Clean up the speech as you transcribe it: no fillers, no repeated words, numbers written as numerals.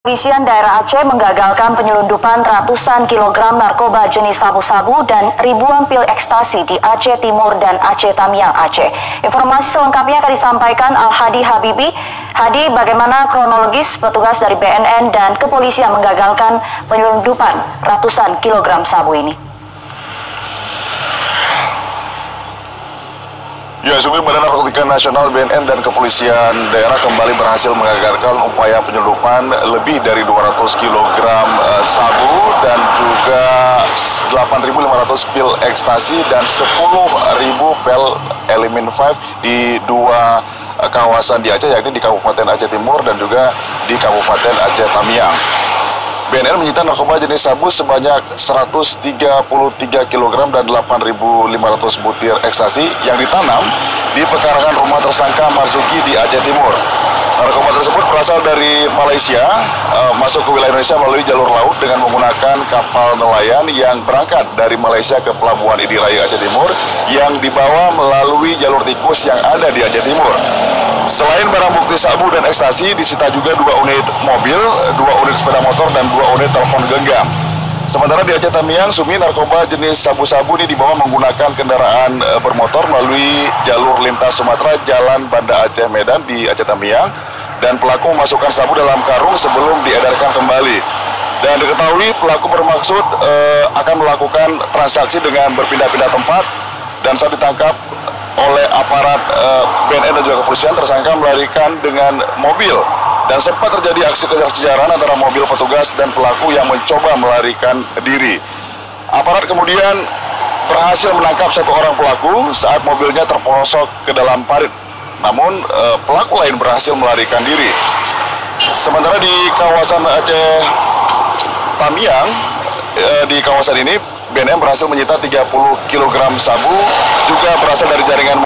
Kepolisian daerah Aceh menggagalkan penyelundupan ratusan kilogram narkoba jenis sabu-sabu dan ribuan pil ekstasi di Aceh Timur dan Aceh Tamiang, Aceh. Informasi selengkapnya akan disampaikan Al-Hadi Habibi. Hadi, bagaimana kronologis petugas dari BNN dan kepolisian menggagalkan penyelundupan ratusan kilogram sabu ini? Ya, Badan Narkotika Nasional BNN dan kepolisian daerah kembali berhasil mengagalkan upaya penyelundupan lebih dari 200 kg sabu dan juga 8.500 pil ekstasi dan 10.000 pel Elemen 5 di dua kawasan di Aceh, yakni di Kabupaten Aceh Timur dan juga di Kabupaten Aceh Tamiang. BNN menyita narkoba jenis sabu sebanyak 133 kg dan 8.500 butir ekstasi yang ditanam di pekarangan rumah tersangka Marzuki di Aceh Timur. Narkoba tersebut berasal dari Malaysia, masuk ke wilayah Indonesia melalui jalur laut dengan menggunakan kapal nelayan yang berangkat dari Malaysia ke Pelabuhan Idiraya Aceh Timur yang dibawa melalui jalur tikus yang ada di Aceh Timur. Selain barang bukti sabu dan ekstasi, disita juga 2 unit mobil, 2 unit sepeda motor, dan 2 unit telepon genggam. Sementara di Aceh Tamiang, sumi narkoba jenis sabu-sabu ini dibawa menggunakan kendaraan bermotor melalui jalur lintas Sumatera Jalan Banda Aceh Medan di Aceh Tamiang, dan pelaku memasukkan sabu dalam karung sebelum diedarkan kembali. Dan diketahui pelaku bermaksud akan melakukan transaksi dengan berpindah-pindah tempat, dan saat ditangkap oleh aparat BNN dan juga kepolisian, tersangka melarikan dengan mobil dan sempat terjadi aksi kejar-kejaran antara mobil petugas dan pelaku yang mencoba melarikan diri. Aparat kemudian berhasil menangkap 1 orang pelaku saat mobilnya terperosok ke dalam parit, namun pelaku lain berhasil melarikan diri. Sementara di kawasan Aceh Tamiang, di kawasan ini BNN berhasil menyita 30 kg sabu, juga berasal dari jaringan